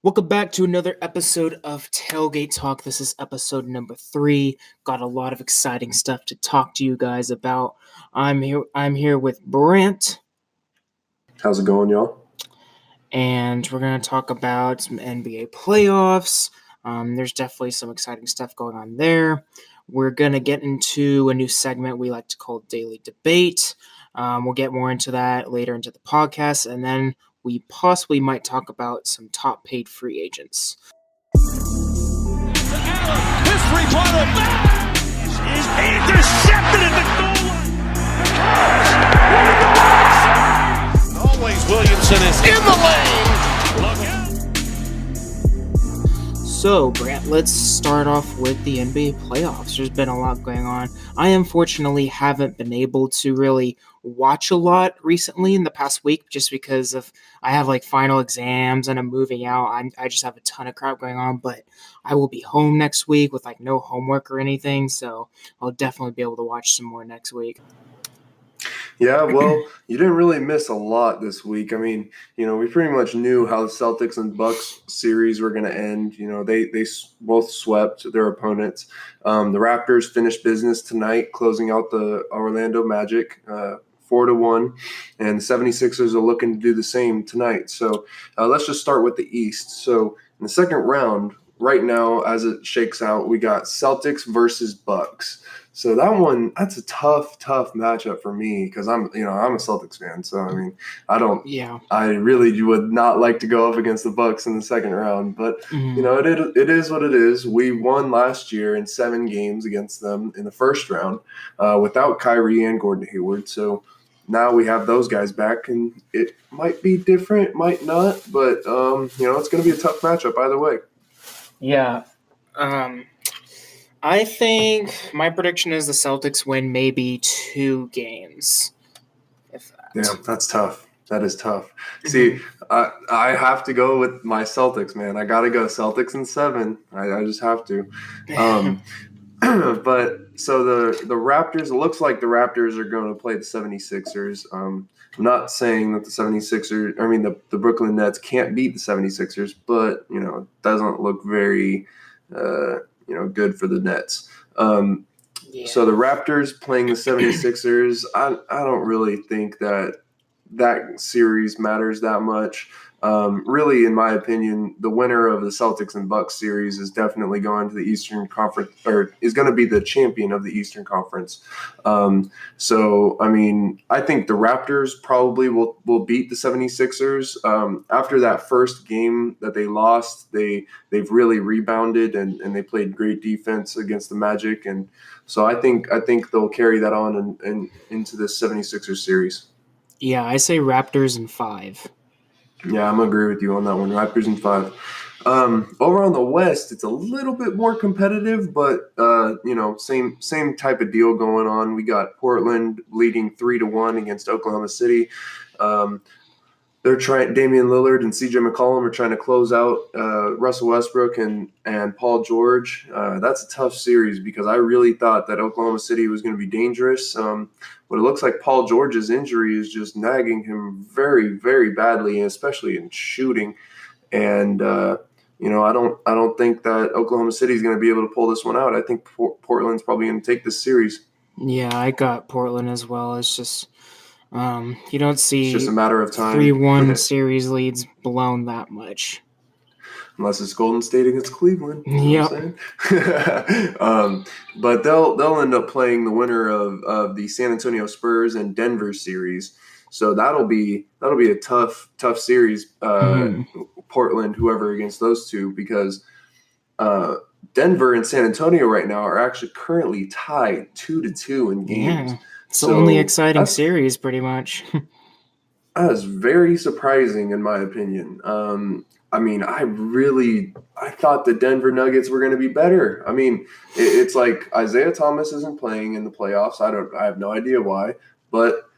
Welcome back to another episode of Tailgate Talk. This is episode number 3. Got a lot of exciting stuff to talk to you guys about. I'm here with Brandt, How's it going, y'all? and we're going to talk about some NBA playoffs. There's definitely some exciting stuff going on there. We're going to get into a new segment we like to call Daily Debate. We'll get more into that later into the podcast, and then we possibly might talk about some top paid free agents. His three-pointer is intercepted at the goal line. Always Williamson is in the lane. Look out. So, Brant, let's start off with the NBA playoffs. There's been a lot going on. I unfortunately haven't been able to really watch a lot recently in the past week just because of I have final exams and I'm moving out. I just have a ton of crap going on, but I will be home next week with no homework or anything, so I'll definitely be able to watch some more next week. Yeah, well, you didn't really miss a lot this week. I mean, we pretty much knew how the Celtics and Bucks series were going to end. They both swept their opponents. The Raptors finished business tonight, closing out the Orlando Magic 4-1, and the 76ers are looking to do the same tonight. So let's just start with the East. So in the second round, right now, as it shakes out, we got Celtics versus Bucks. So that's a tough matchup for me because I'm a Celtics fan. So I mean, I really would not like to go up against the Bucks in the second round. But it is what it is. We won last year in 7 games against them in the first round without Kyrie and Gordon Hayward. So now we have those guys back, and it might be different, might not. But it's going to be a tough matchup either way. Yeah. I think my prediction is the Celtics win maybe 2 games. Yeah, that's tough. That is tough. See, I have to go with my Celtics, man. I got to go Celtics in 7. I just have to. But so the Raptors, it looks like the Raptors are going to play the 76ers. I'm not saying that the Brooklyn Nets can't beat the 76ers, but, it doesn't look very good for the Nets. So the Raptors playing the 76ers, I don't really think that series matters that much. Really, in my opinion, the winner of the Celtics and Bucks series is definitely going to the Eastern Conference, or is going to be the champion of the Eastern Conference. So, I mean, I think the Raptors probably will beat the 76ers. After that first game that they lost, they've really rebounded and they played great defense against the Magic. And so I think they'll carry that on and into the 76ers series. Yeah, I say Raptors in 5. Yeah, I'm going to agree with you on that one. Raptors in 5. Over on the West, it's a little bit more competitive, but same type of deal going on. We got Portland leading 3-1 against Oklahoma City. Damian Lillard and CJ McCollum are trying to close out Russell Westbrook and Paul George. That's a tough series because I really thought that Oklahoma City was going to be dangerous. But it looks like Paul George's injury is just nagging him very, very badly, especially in shooting. And I don't think that Oklahoma City is going to be able to pull this one out. I think Portland's probably going to take this series. Yeah, I got Portland as well. It's just you don't see it's just a matter of time. 3-1 series leads blown that much. Unless it's Golden State against Cleveland. Yeah. But they'll end up playing the winner of the San Antonio Spurs and Denver series. So that'll be a tough series. Portland, whoever against those two, because Denver and San Antonio right now are actually currently tied 2-2 in games. Yeah. It's the only exciting series, pretty much. That is very surprising, in my opinion. I thought the Denver Nuggets were going to be better. I mean, it's like Isaiah Thomas isn't playing in the playoffs. I have no idea why, but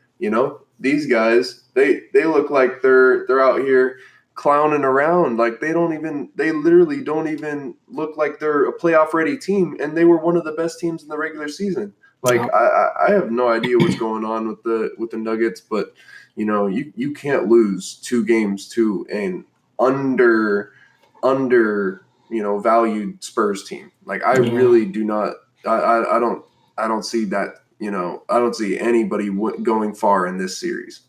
these guys, they look like they're out here clowning around. Like they literally don't even look like they're a playoff ready team, and they were one of the best teams in the regular season. Like I have no idea what's going on with the Nuggets, but you can't lose 2 games to an under valued Spurs team. Like I really do not. I don't see that. I don't see anybody going far in this series.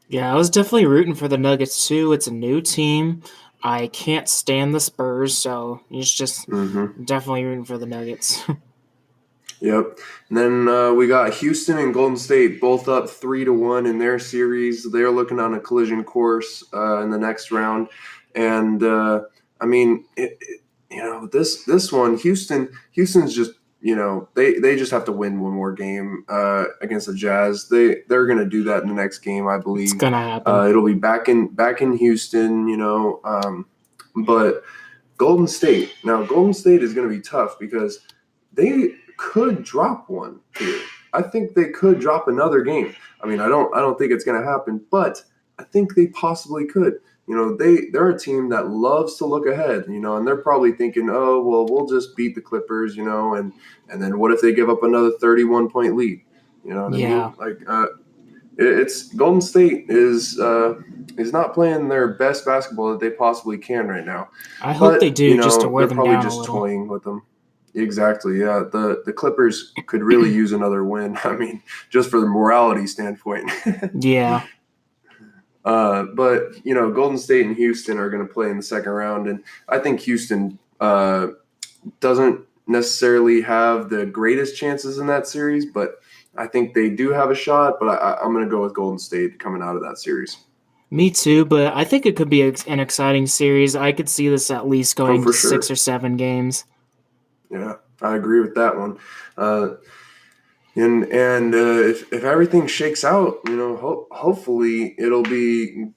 Yeah, I was definitely rooting for the Nuggets too. It's a new team. I can't stand the Spurs, so it's just definitely rooting for the Nuggets. Yep. And then we got Houston and Golden State both up 3-1 in their series. They're looking on a collision course in the next round. And this one, Houston's just they just have to win one more game against the Jazz. They're going to do that in the next game, I believe. It's gonna happen. It'll be back in Houston, but Golden State. Now, Golden State is going to be tough because they could drop one here. I think they could drop another game. I mean, I don't think it's going to happen, but I think they possibly could. They're a team that loves to look ahead, and they're probably thinking, oh, well, we'll just beat the Clippers, and then what if they give up another 31-point lead? You know what I mean? Like, it's Golden State is not playing their best basketball that they possibly can right now. I hope they do, just to wear them down a little. They're probably just toying with them. Exactly, yeah. The Clippers could really use another win. I mean, just for the morality standpoint. Yeah. But Golden State and Houston are going to play in the second round, and I think Houston doesn't necessarily have the greatest chances in that series, but I think they do have a shot. But I'm going to go with Golden State coming out of that series. Me too, but I think it could be an exciting series. I could see this at least going to 6 or 7 games. Yeah, I agree with that one. If everything shakes out, hopefully it'll be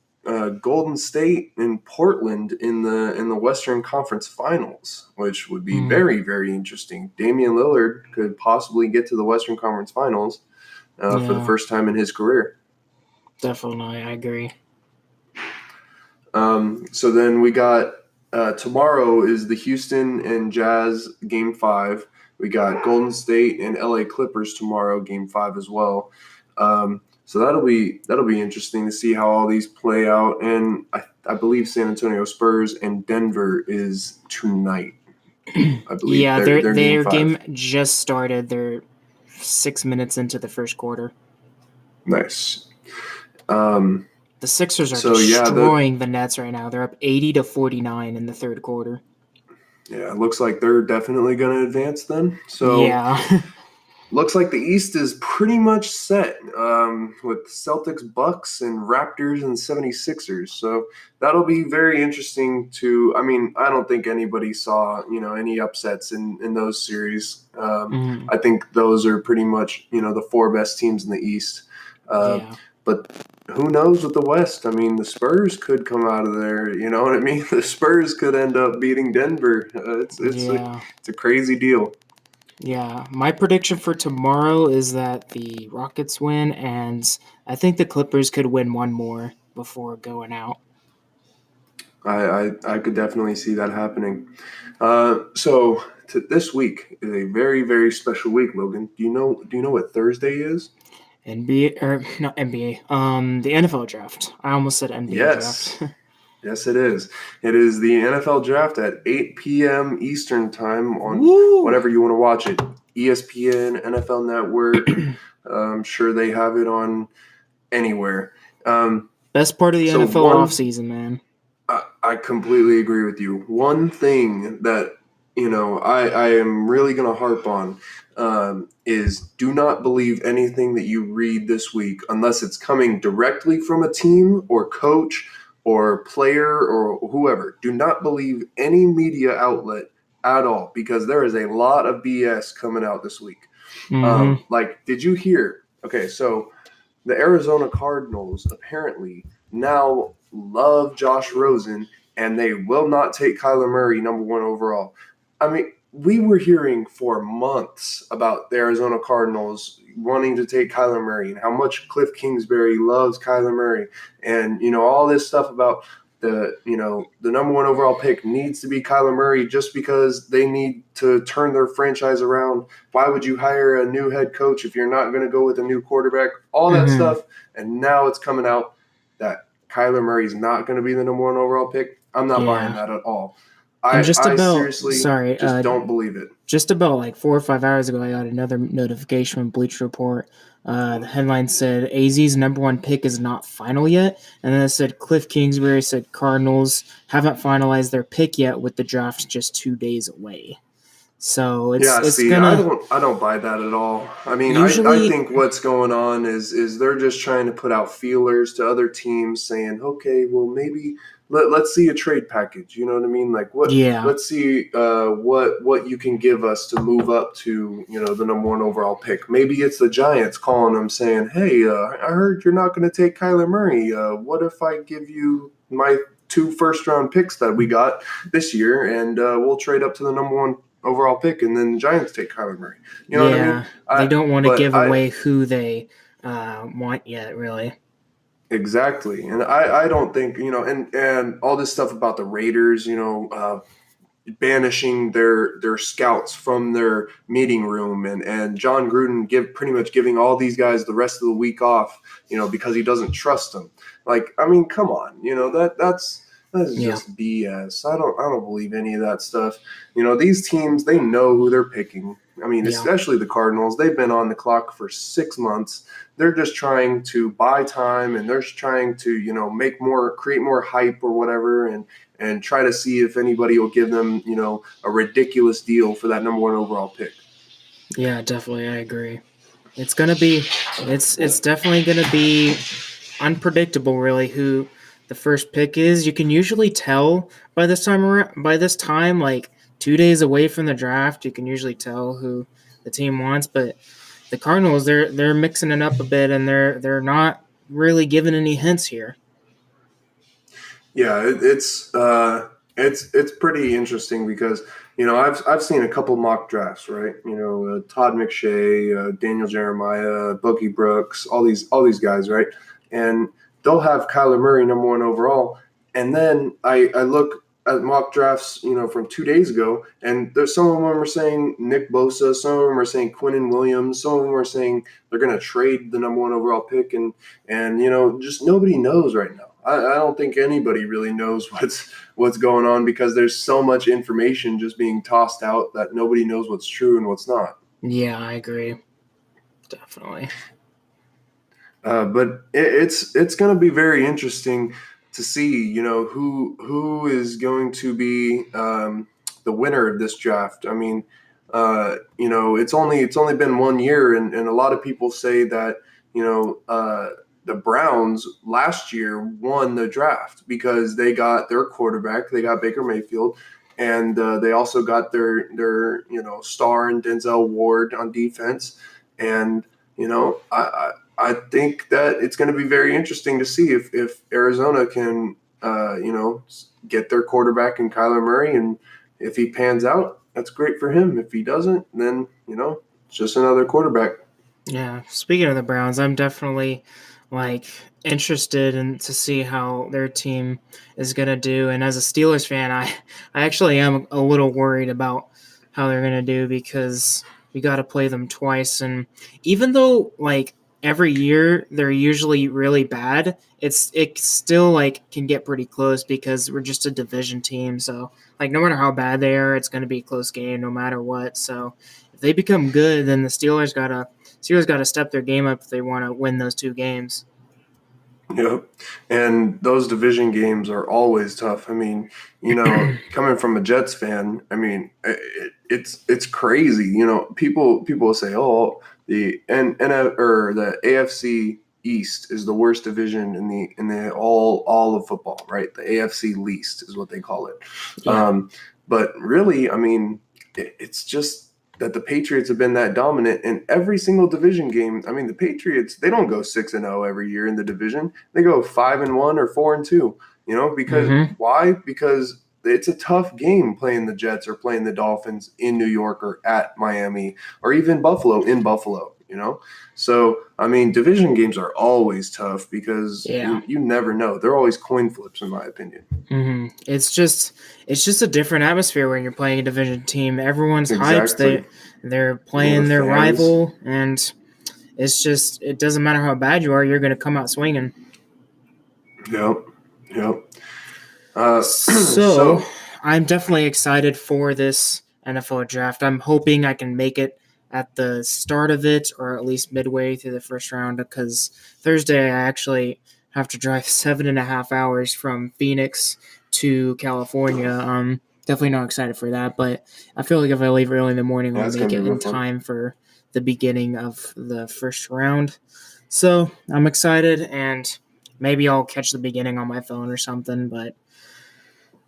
Golden State and Portland in the Western Conference Finals, which would be very, very interesting. Damian Lillard could possibly get to the Western Conference Finals for the first time in his career. Definitely, I agree. So then we got tomorrow is the Houston and Jazz Game 5. We got Golden State and LA Clippers tomorrow, Game 5 as well. So that'll be interesting to see how all these play out. And I believe San Antonio Spurs and Denver is tonight. I believe. Yeah, their game just started. They're 6 minutes into the first quarter. Nice. The Sixers are destroying the Nets right now. They're up 80-49 in the third quarter. Yeah, it looks like they're definitely going to advance then. So yeah. Looks like the East is pretty much set with Celtics, Bucks, and Raptors and 76ers. So that'll be very interesting I don't think anybody saw, any upsets in those series. I think those are pretty much, the 4 best teams in the East. But who knows with the West? I mean, the Spurs could come out of there. You know what I mean? The Spurs could end up beating Denver. It's a crazy deal. Yeah, my prediction for tomorrow is that the Rockets win, and I think the Clippers could win one more before going out. I could definitely see that happening. So this week is a very, very special week, Logan. Do you know what Thursday is? NBA or not NBA? The NFL draft. I almost said NBA draft. Yes, it is. It is the NFL draft at 8 p.m. Eastern time on whatever you want to watch it. ESPN, NFL Network. I'm sure they have it on anywhere. Best part of the NFL offseason, man. I completely agree with you. One thing that, I am really going to harp on is do not believe anything that you read this week unless it's coming directly from a team or coach or player or whoever. Do not believe any media outlet at all because there is a lot of BS coming out this week. Did you hear? Okay, so the Arizona Cardinals apparently now love Josh Rosen and they will not take Kyler Murray number 1 overall. I mean, we were hearing for months about the Arizona Cardinals wanting to take Kyler Murray and how much Cliff Kingsbury loves Kyler Murray and, all this stuff about the number 1 overall pick needs to be Kyler Murray just because they need to turn their franchise around. Why would you hire a new head coach if you're not going to go with a new quarterback? All that stuff. And now it's coming out that Kyler Murray is not going to be the number 1 overall pick. I'm not buying that at all. And just I about, seriously sorry, just don't believe it. just about like 4 or 5 hours ago, I got another notification from Bleacher Report. The headline said AZ's number one pick is not final yet, and then it said Cliff Kingsbury said Cardinals haven't finalized their pick yet, with the draft just 2 days away. So Yeah, it's see, gonna I don't buy that at all. I mean, I usually, think what's going on is they're just trying to put out feelers to other teams saying, okay, well maybe let's see a trade package. You know what I mean? Like yeah, let's see what you can give us to move up to, you know, the number one overall pick. Maybe it's the Giants calling them saying, hey, I heard you're not going to take Kyler Murray. What if I give you my 2 first-round picks that we got this year, and we'll trade up to the number one overall pick, and then the Giants take Kyler Murray. You know what I mean? yeah, they don't want to But give away who they want yet, really. exactly, and I don't think, you know, and all this stuff about the Raiders, you know, banishing their scouts from their meeting room, and John Gruden pretty much giving all these guys the rest of the week off, you know, because he doesn't trust them. Like, I mean, come on, you know, that's Yeah. just BS. I don't believe any of that stuff. You know, these teams, they know who they're picking. I mean, Yeah. especially the Cardinals. They've been on the clock for 6 months. They're just trying to buy time, and they're just trying to, you know, create more hype or whatever, and try to see if anybody will give them, you know, a ridiculous deal for that number one overall pick. Yeah, definitely, I agree. It's definitely gonna be unpredictable, really, who the first pick is. You can usually tell by this time, like 2 days away from the draft, you can usually tell who the team wants. But the Cardinals, they're mixing it up a bit, and they're not really giving any hints here. Yeah, it's pretty interesting because, you know, I've seen a couple mock drafts, right? You know, Todd McShay, Daniel Jeremiah, Boogie Brooks, all these guys, right? And they'll have Kyler Murray number one overall, and then I look at mock drafts, you know, from 2 days ago, and there's some of them are saying Nick Bosa, some of them are saying Quinnen Williams, some of them are saying they're going to trade the number one overall pick, and you know, just nobody knows right now. I don't think anybody really knows what's going on, because there's so much information just being tossed out that nobody knows what's true and what's not. Yeah, I agree. Definitely. But it's going to be very interesting to see, you know, who is going to be the winner of this draft. I mean, you know, it's only been 1 year, and a lot of people say that, you know, the Browns last year won the draft because they got their quarterback, they got Baker Mayfield, and they also got their you know, star and Denzel Ward on defense. And you know, I think that it's going to be very interesting to see if Arizona can you know, get their quarterback in Kyler Murray, and if he pans out, that's great for him. If he doesn't, then, you know, it's just another quarterback. Yeah. Speaking of the Browns, I'm definitely like interested in to see how their team is gonna do. And as a Steelers fan, I actually am a little worried about how they're gonna do, because we got to play them twice. And even though like every year they're usually really bad, it still like can get pretty close because we're just a division team. So like no matter how bad they are, it's gonna be a close game no matter what. So if they become good, then the Steelers got to step their game up if they want to win those 2 games. Yep. And those division games are always tough. I mean, you know, coming from a Jets fan, I mean, it's crazy. You know, people will say, "Oh, the AFC East is the worst division in the all of football," right? The AFC least is what they call it. Yeah. But really, I mean, it's just that the Patriots have been that dominant in every single division game. I mean, the Patriots, they don't go 6-0 every year in the division. They go 5-1 or 4-2. You know, because why? Because it's a tough game playing the Jets or playing the Dolphins in New York or at Miami or even Buffalo in Buffalo. You know, so I mean, division games are always tough because you never know. They're always coin flips, in my opinion. It's just a different atmosphere when you're playing a division team. Everyone's Exactly. hyped. They're playing their rival, and it doesn't matter how bad you are, you're going to come out swinging. Yep. So I'm definitely excited for this NFL draft. I'm hoping I can make it at the start of it or at least midway through the first round because Thursday I actually have to drive 7.5 hours from Phoenix to California. Definitely not excited for that, but I feel like if I leave early in the morning, Yeah, I'll it's make gonna it be in real fun. time for the beginning of the first round. So I'm excited, and maybe I'll catch the beginning on my phone or something, but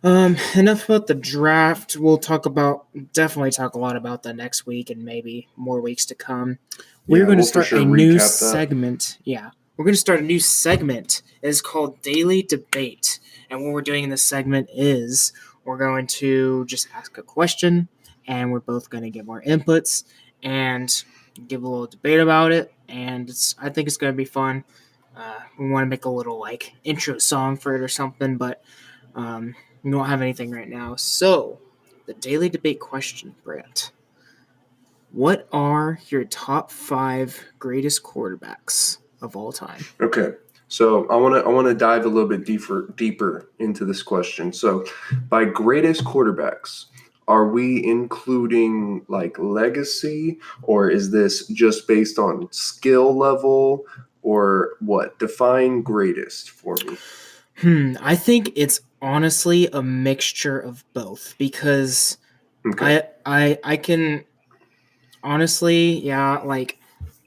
enough about the draft. We'll definitely talk a lot about that next week and maybe more weeks to come. We're Yeah, going to we'll for start sure a new recap that. segment. Yeah, we're going to start a new segment. It's called Daily Debate. And what we're doing in this segment is we're going to just ask a question and we're both going to give our inputs and give a little debate about it. And I think it's going to be fun. We want to make a little like intro song for it or something, but we don't have anything right now. So, the daily debate question, Brandt. What are your top 5 greatest quarterbacks of all time? Okay. So I want to dive a little bit deeper into this question. So by greatest quarterbacks, are we including like legacy, or is this just based on skill level, or what? Define greatest for me. I think it's honestly a mixture of both because Okay. I can honestly, yeah, like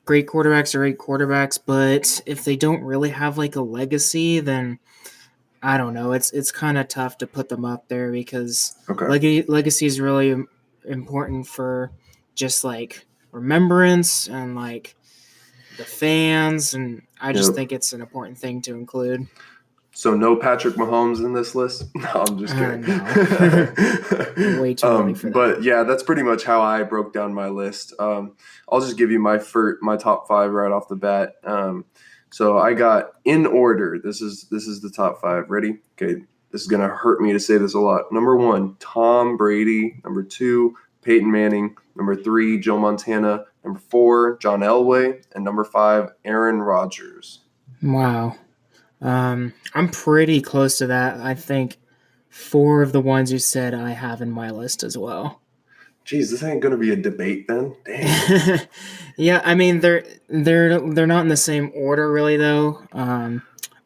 great quarterbacks are great quarterbacks, but if they don't really have like a legacy, then I don't know. It's kind of tough to put them up there because Okay. legacy is really important for just like remembrance and like the fans, and I just Yep. think it's an important thing to include. So no Patrick Mahomes in this list? No, I'm just kidding. No. Way too early for that. But yeah, that's pretty much how I broke down my list. I'll just give you my top 5 right off the bat. So I got in order. This is the top 5. Ready? Okay. This is gonna hurt me to say this a lot. Number 1, Tom Brady. Number 2, Peyton Manning. Number 3, Joe Montana. Number 4, John Elway. And number 5, Aaron Rodgers. Wow. I'm pretty close to that. I think 4 of the ones you said I have in my list as well. Geez, this ain't gonna be a debate then. Dang. Yeah, I mean they're not in the same order really though.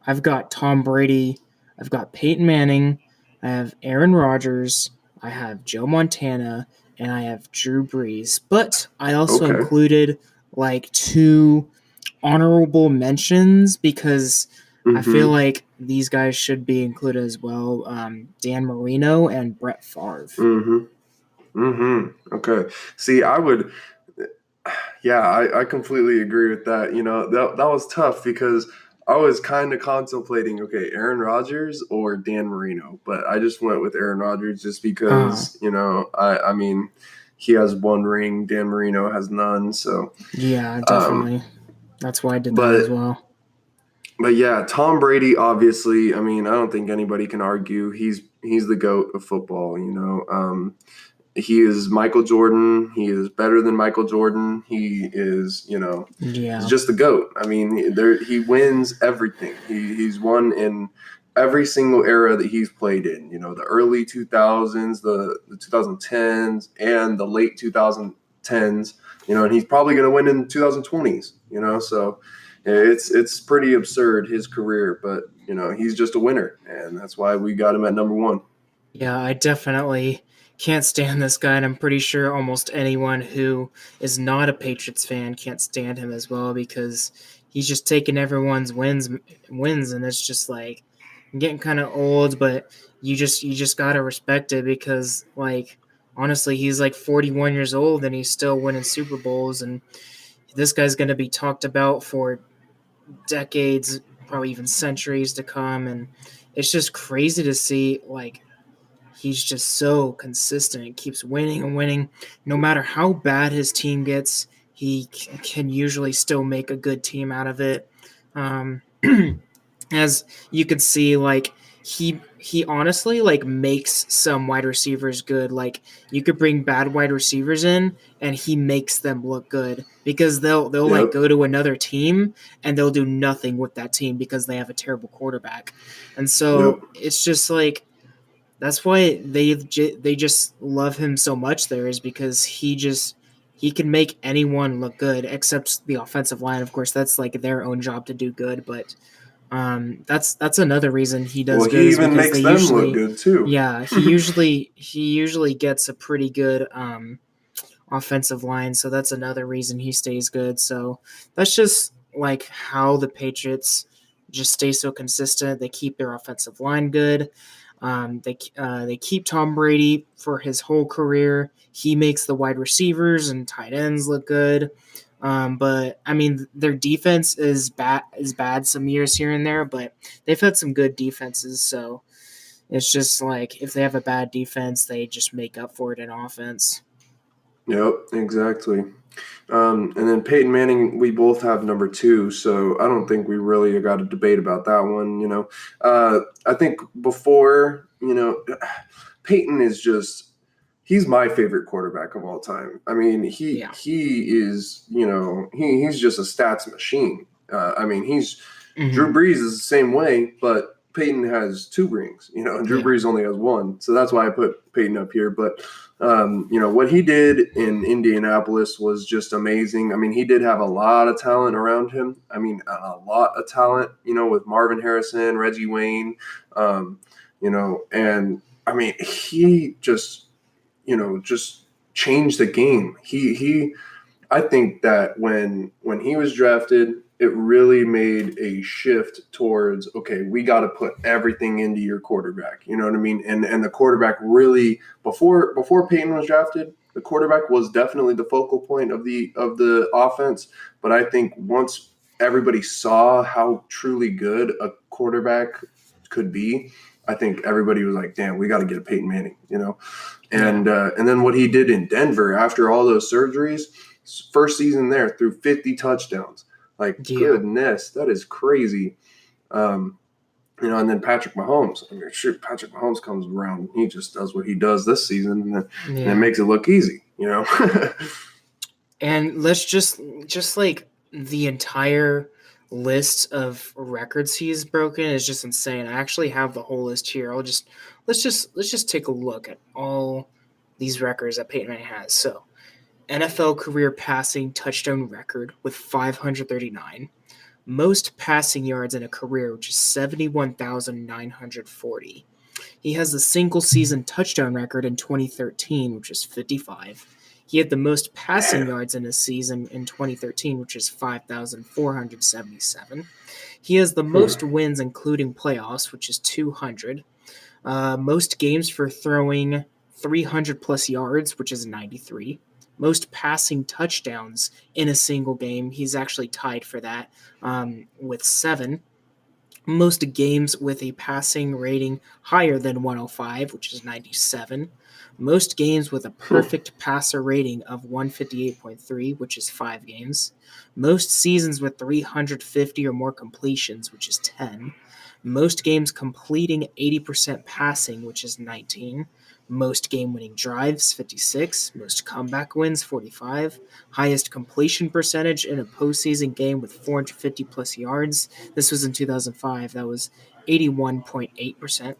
I've got Tom Brady, I've got Peyton Manning, I have Aaron Rodgers, I have Joe Montana, and I have Drew Brees. But I also Okay. included like 2 honorable mentions because I feel like these guys should be included as well. Dan Marino and Brett Favre. Okay. See, I completely agree with that. You know, that was tough because I was kind of contemplating, okay, Aaron Rodgers or Dan Marino, but I just went with Aaron Rodgers just because, you know, I mean, he has 1 ring, Dan Marino has none. So Yeah, definitely. That's why I did that as well. But yeah, Tom Brady, obviously, I mean, I don't think anybody can argue he's the GOAT of football, you know. He is Michael Jordan. He is better than Michael Jordan. He is, you know, he's just the GOAT. I mean, he wins everything. He's won in every single era that he's played in, you know, the early 2000s, the 2010s, and the late 2010s, you know, and he's probably going to win in 2020s, you know, so it's pretty absurd, his career, but, you know, he's just a winner, and that's why we got him at number 1. Yeah, I definitely can't stand this guy, and I'm pretty sure almost anyone who is not a Patriots fan can't stand him as well because he's just taking everyone's wins, and it's just like getting kind of old. But you just gotta respect it because, like, honestly, he's like 41 years old and he's still winning Super Bowls, and this guy's gonna be talked about for decades, probably even centuries to come, and it's just crazy to see like. He's just so consistent and keeps winning and winning. No matter how bad his team gets, he can usually still make a good team out of it. As you could see, like he honestly like makes some wide receivers good. Like you could bring bad wide receivers in, and he makes them look good because they'll like go to another team and they'll do nothing with that team because they have a terrible quarterback. And so it's just like. That's why they just love him so much there, is because he can make anyone look good except the offensive line. Of course, that's like their own job to do good, but that's another reason he does Well, good, he is even because makes they them look usually, good too. yeah, he usually gets a pretty good offensive line, so that's another reason he stays good. So that's just like how the Patriots just stay so consistent. They keep their offensive line good. They keep Tom Brady for his whole career. He makes the wide receivers and tight ends look good. But I mean, their defense is bad some years here and there, but they've had some good defenses. So it's just like if they have a bad defense, they just make up for it in offense. Yep, exactly. And then Peyton Manning, we both have number 2, so I don't think we really got a debate about that one. I think before, Peyton is just he's my favorite quarterback of all time. I mean, Yeah. he is he's just a stats machine. I mean, Drew Mhm. Brees is the same way, but Peyton has 2 rings, and Drew Yeah. Brees only has 1. So that's why I put Peyton up here. But, what he did in Indianapolis was just amazing. I mean, he did have a lot of talent around him. I mean, a lot of talent, with Marvin Harrison, Reggie Wayne, and I mean, he just changed the game. I think that when he was drafted, it really made a shift towards, okay, we got to put everything into your quarterback. You know what I mean? And the quarterback really before Peyton was drafted, the quarterback was definitely the focal point of the offense. But I think once everybody saw how truly good a quarterback could be, I think everybody was like, damn, we got to get a Peyton Manning, And then what he did in Denver after all those surgeries, first season there, threw 50 touchdowns. Like, Yeah. goodness, that is crazy. And then Patrick Mahomes. I mean, shoot, Patrick Mahomes comes around, he just does what he does this season, and it makes it look easy, And let's just like the entire list of records he's broken is just insane. I actually have the whole list here. Let's just take a look at all these records that Peyton Manning has. So NFL career passing touchdown record with 539. Most passing yards in a career, which is 71,940. He has the single season touchdown record in 2013, which is 55. He had the most passing yards in a season in 2013, which is 5,477. He has the most wins, including playoffs, which is 200. Most games for throwing 300 plus yards, which is 93. Most passing touchdowns in a single game. He's actually tied for that with 7. Most games with a passing rating higher than 105, which is 97. Most games with a perfect passer rating of 158.3, which is 5 games. Most seasons with 350 or more completions, which is 10. Most games completing 80% passing, which is 19. Most game-winning drives, 56. Most comeback wins, 45. Highest completion percentage in a postseason game with 450-plus yards. This was in 2005. That was 81.8%.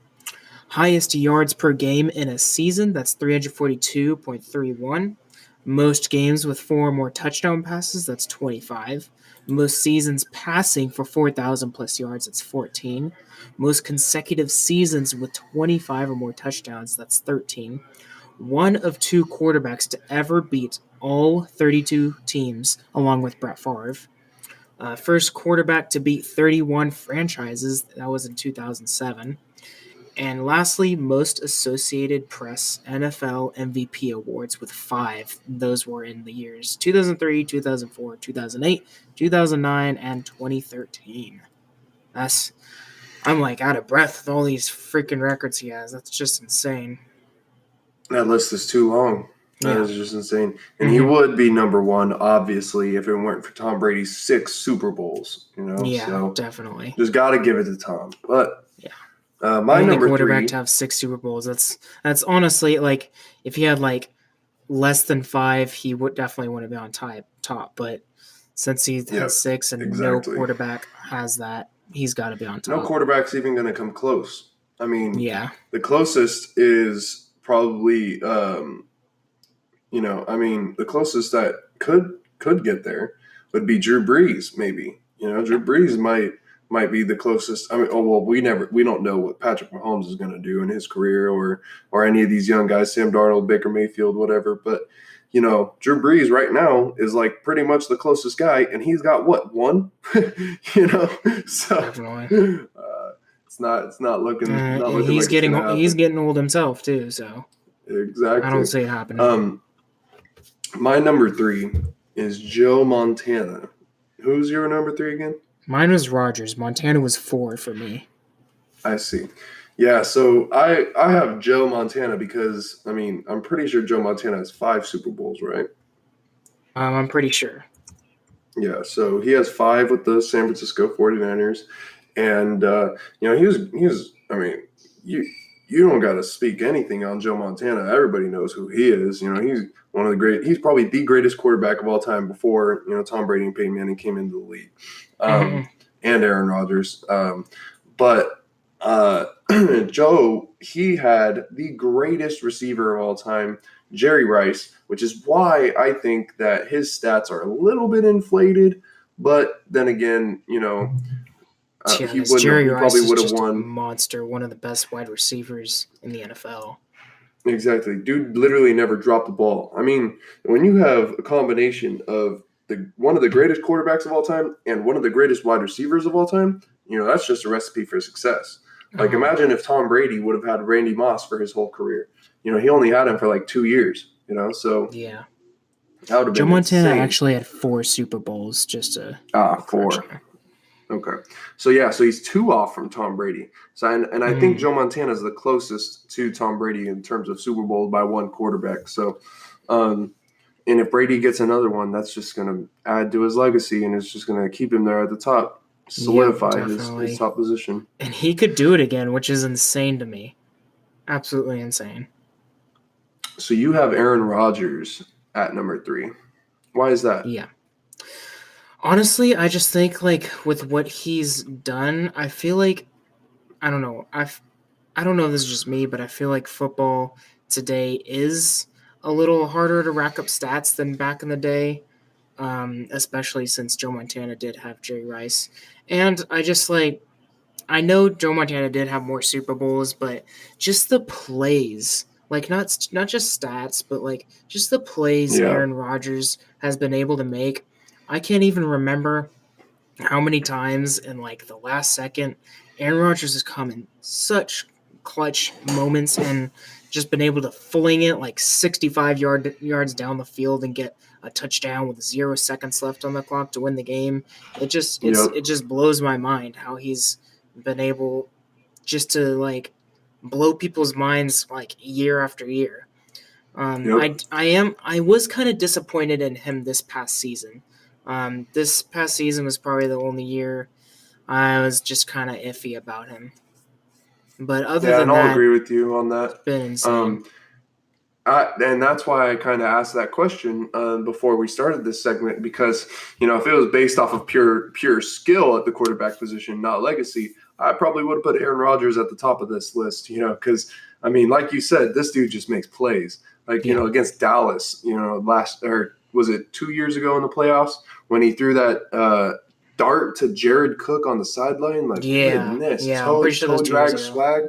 Highest yards per game in a season. That's 342.31. Most games with 4 or more touchdown passes. That's 25. Most seasons passing for 4,000-plus yards. That's 14. Most consecutive seasons with 25 or more touchdowns. That's 13. One of 2 quarterbacks to ever beat all 32 teams, along with Brett Favre. First quarterback to beat 31 franchises. That was in 2007. And lastly, most Associated Press NFL MVP awards with 5. Those were in the years 2003, 2004, 2008, 2009, and 2013. I'm like out of breath with all these freaking records he has. That's just insane. That list is too long. That Yeah. is just insane. And he would be number 1, obviously, if it weren't for Tom Brady's 6 Super Bowls, Yeah, So definitely. just got to give it to Tom. But Yeah. my Only number quarterback 3. to have 6 Super Bowls. That's honestly like if he had like less than 5, he would definitely want to be on top. But since he has 6 and no exactly. quarterback has that, he's got to be on top. No quarterback's even going to come close. I mean, Yeah. the closest is probably, the closest that could get there would be Drew Brees, maybe. Drew Brees might be the closest. I mean, we don't know what Patrick Mahomes is going to do in his career or any of these young guys, Sam Darnold, Baker Mayfield, whatever. But Drew Brees right now is like pretty much the closest guy, and he's got what, one? So Definitely. it's not looking And like he's it's going to happen. he's getting old himself too, so Exactly. I don't see it happening. My number 3 is Joe Montana. Who's your number 3 again? Mine was Rodgers. Montana was 4 for me. I see. Yeah, so I have Joe Montana because, I'm pretty sure Joe Montana has 5 Super Bowls, right? I'm pretty sure. Yeah, so he has 5 with the San Francisco 49ers. And, you don't got to speak anything on Joe Montana. Everybody knows who he is. He's probably the greatest quarterback of all time before, Tom Brady and Peyton Manning came into the league, and Aaron Rodgers. But Joe, he had the greatest receiver of all time, Jerry Rice, which is why I think that his stats are a little bit inflated. But then again, Jerry Rice probably would is have just won. a monster, one of the best wide receivers in the NFL. Exactly. Dude literally never dropped the ball. I mean, when you have a combination of one of the greatest quarterbacks of all time and one of the greatest wide receivers of all time, that's just a recipe for success. Like, imagine if Tom Brady would have had Randy Moss for his whole career. He only had him for like 2 years, so. Yeah. That would have Joe been Montana insane. actually had 4 Super Bowls, just to 4. Okay. So he's 2 off from Tom Brady. So and I think Joe Montana is the closest to Tom Brady in terms of Super Bowl by one quarterback. So and if Brady gets another one, that's just going to add to his legacy, and it's just going to keep him there at the top, solidify his top position. And he could do it again, which is insane to me. Absolutely insane. So you have Aaron Rodgers at number 3. Why is that? Yeah. Honestly, I just think, like, with what he's done, I feel like, I don't know, I don't know if this is just me, but I feel like football today is a little harder to rack up stats than back in the day, especially since Joe Montana did have Jerry Rice. And I just, like, I know Joe Montana did have more Super Bowls, but just the plays, like, not just stats, but, like, just the plays Aaron Rodgers has been able to make. I can't even remember how many times in, like, the last second Aaron Rodgers has come in such clutch moments and just been able to fling it like 65 yards down the field and get a touchdown with 0 seconds left on the clock to win the game. It just blows my mind how he's been able just to, like, blow people's minds, like, year after year. I was kind of disappointed in him this past season. This past season was probably the only year I was just kind of iffy about him. But other than that, I'll agree with you on that. It's been insane. And that's why I kind of asked that question before we started this segment, because if it was based off of pure skill at the quarterback position, not legacy, I probably would have put Aaron Rodgers at the top of this list. Because like you said, this dude just makes plays. Like against Dallas, was it 2 years ago in the playoffs when he threw that dart to Jared Cook on the sideline? Like, goodness, toe drag swag.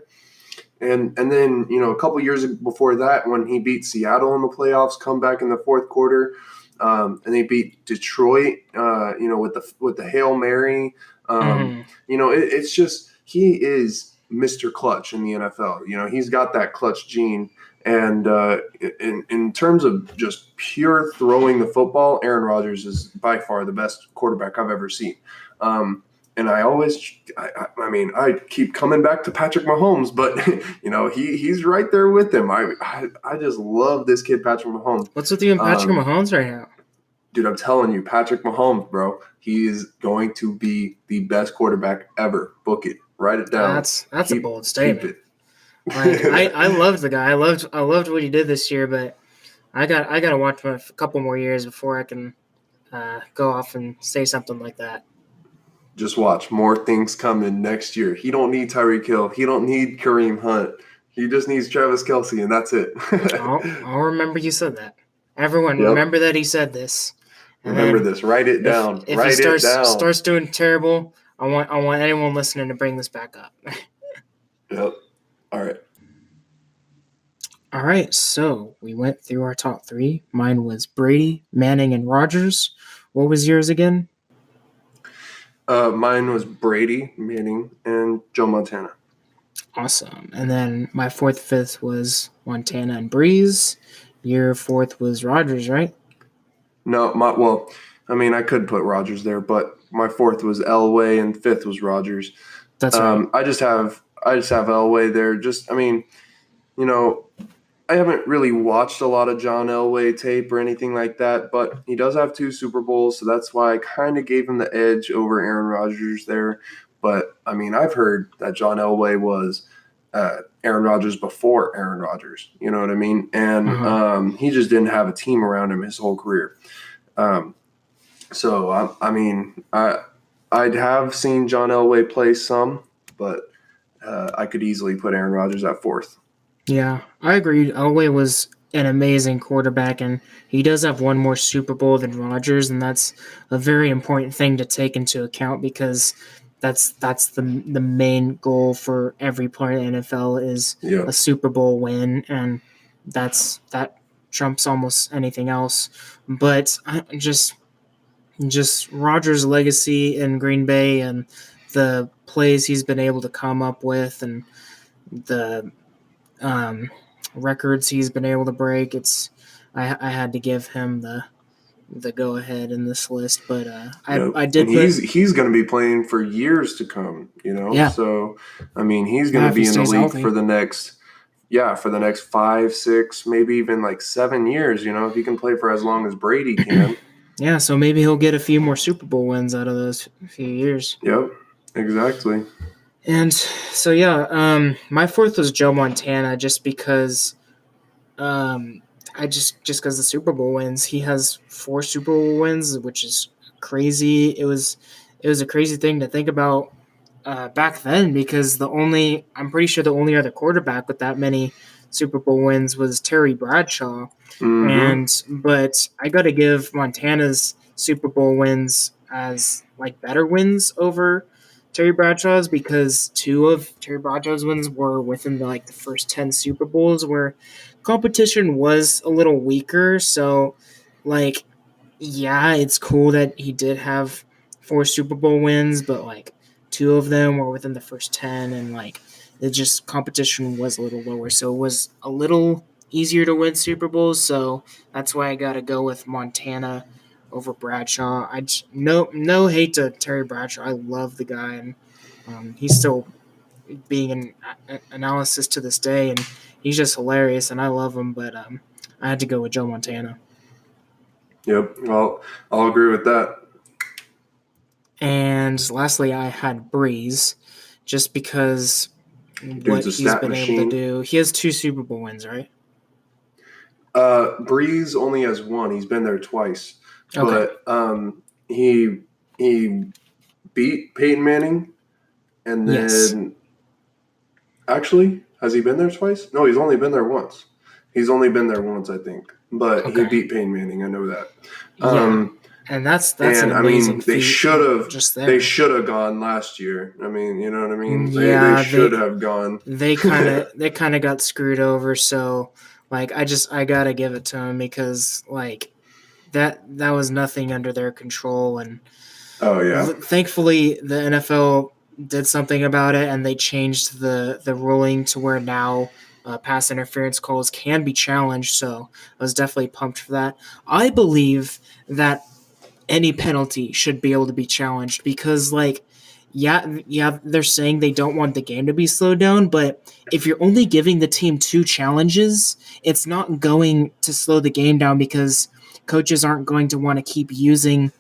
And then, a couple years before that, when he beat Seattle in the playoffs, come back in the fourth quarter, and they beat Detroit, with the Hail Mary. It's just, he is Mr. Clutch in the NFL. He's got that clutch gene. And in terms of just pure throwing the football, Aaron Rodgers is by far the best quarterback I've ever seen. And I keep coming back to Patrick Mahomes, but he's right there with him. I just love this kid, Patrick Mahomes. What's with you and Patrick Mahomes right now? Dude, I'm telling you, Patrick Mahomes, bro, he is going to be the best quarterback ever. Book it, write it down. That's a bold statement. Like, I loved the guy. I loved what he did this year, but I got to watch him a couple more years before I can go off and say something like that. Just watch. More things coming next year. He don't need Tyreek Hill. He don't need Kareem Hunt. He just needs Travis Kelce, and that's it. I'll remember you said that. Everyone, Yep. remember that he said this. And Remember this. Write it down. If Write he it down. starts doing terrible, I want anyone listening to bring this back up. Yep. All right. All right, so we went through our top three. Mine was Brady, Manning, and Rodgers. What was yours again? Mine was Brady, Manning, and Joe Montana. Awesome. And then my fourth, fifth was Montana and Brees. Your fourth was Rodgers, right? No, I could put Rodgers there, but my fourth was Elway and fifth was Rodgers. That's right. I just have Elway there. I haven't really watched a lot of John Elway tape or anything like that, but he does have 2 Super Bowls, so that's why I kind of gave him the edge over Aaron Rodgers there. But, I've heard that John Elway was Aaron Rodgers before Aaron Rodgers, you know what I mean? And he just didn't have a team around him his whole career. I'd have seen John Elway play some, but I could easily put Aaron Rodgers at fourth. Yeah, I agreed. Elway was an amazing quarterback, and he does have one more Super Bowl than Rodgers, and that's a very important thing to take into account because that's the main goal for every player in the NFL is a Super Bowl win, and that trumps almost anything else. But just Rodgers' legacy in Green Bay and the plays he's been able to come up with and the records he's been able to break. I had to give him the go ahead in this list, but I did. He's going to be playing for years to come, Yeah. So he's going to be in the league healthy for the next 5, 6, maybe even like 7 years. If he can play for as long as Brady can. Yeah, so maybe he'll get a few more Super Bowl wins out of those few years. Yep, exactly. And so my fourth was Joe Montana, just because, just because the Super Bowl wins. He has 4 Super Bowl wins, which is crazy. It was a crazy thing to think about back then because I'm pretty sure the only other quarterback with that many Super Bowl wins was Terry Bradshaw. But I got to give Montana's Super Bowl wins as like better wins over Terry Bradshaw's because 2 of Terry Bradshaw's wins were within the first 10 Super Bowls where competition was a little weaker. So it's cool that he did have 4 Super Bowl wins, but 2 of them were within the first 10 and it just competition was a little lower. So it was a little easier to win Super Bowls. So that's why I got to go with Montana over Bradshaw. No hate to Terry Bradshaw. I love the guy, and he's still being an analysis to this day, and he's just hilarious, and I love him. But I had to go with Joe Montana. Yep, well, I'll agree with that. And lastly, I had Brees, just because what he's been able to do. He has 2 Super Bowl wins, right? Brees only has 1. He's been there twice. Okay. But he beat Peyton Manning, and then actually, has he been there twice? No, he's only been there once. I think. But he beat Peyton Manning. I know that. And that's an amazing feat. They should have gone last year. You know what I mean? They should have gone. They kind of got screwed over. So I gotta give it to him because that was nothing under their control. And thankfully the NFL did something about it and they changed the ruling to where now pass interference calls can be challenged. So I was definitely pumped for that. I believe that any penalty should be able to be challenged because they're saying they don't want the game to be slowed down, but if you're only giving the team 2 challenges, it's not going to slow the game down because coaches aren't going to want to keep using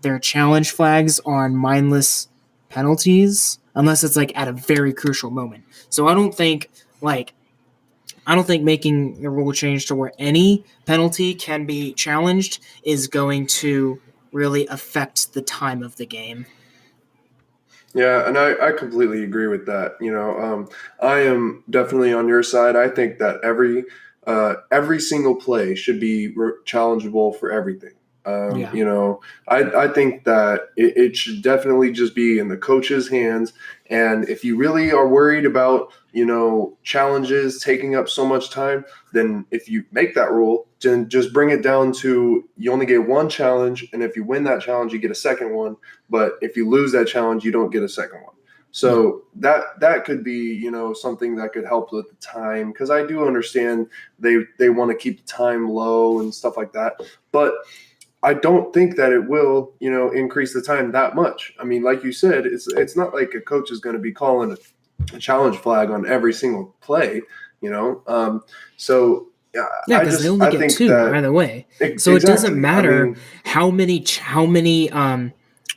their challenge flags on mindless penalties unless it's at a very crucial moment. So I don't think making the rule change to where any penalty can be challenged is going to really affect the time of the game. Yeah, and I completely agree with that. I am definitely on your side. I think that every single play should be challengeable for everything. Yeah. I think that it should definitely just be in the coach's hands. And if you really are worried about, challenges taking up so much time, then if you make that rule, then just bring it down to you only get one challenge. And if you win that challenge, you get a second one. But if you lose that challenge, you don't get a second one. So that could be, something that could help with the time, because I do understand they want to keep the time low and stuff like that. But I don't think that it will, increase the time that much. I mean, like you said, it's not like a coach is going to be calling a challenge flag on every single play, So yeah, Yeah, because they only I get think two that either way. So exactly. it doesn't matter I mean, how many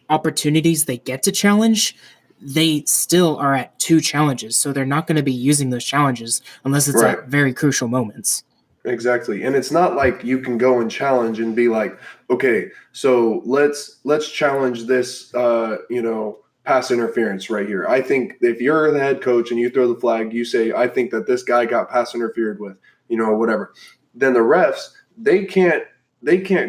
opportunities they get to challenge. They still are at two challenges, so they're not going to be using those challenges unless it's right. at very crucial moments. Exactly. And it's not like you can go and challenge and be like, okay, so let's challenge this pass interference right here. I think if you're the head coach and you throw the flag, you say, I think that this guy got pass interfered with, whatever. Then the refs, they can't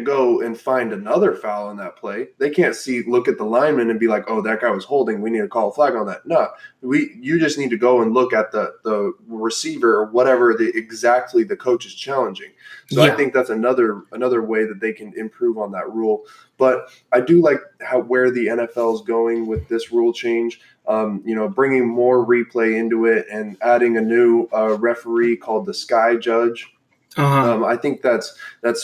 go and find another foul in that play. They can't look at the lineman and be like, oh, that guy was holding, we need to call a flag on that. No, you just need to go and look at the receiver or whatever exactly the coach is challenging. So I think that's another way that they can improve on that rule. But I do like where the NFL is going with this rule change. Bringing more replay into it and adding a new referee called the Sky Judge. I think that's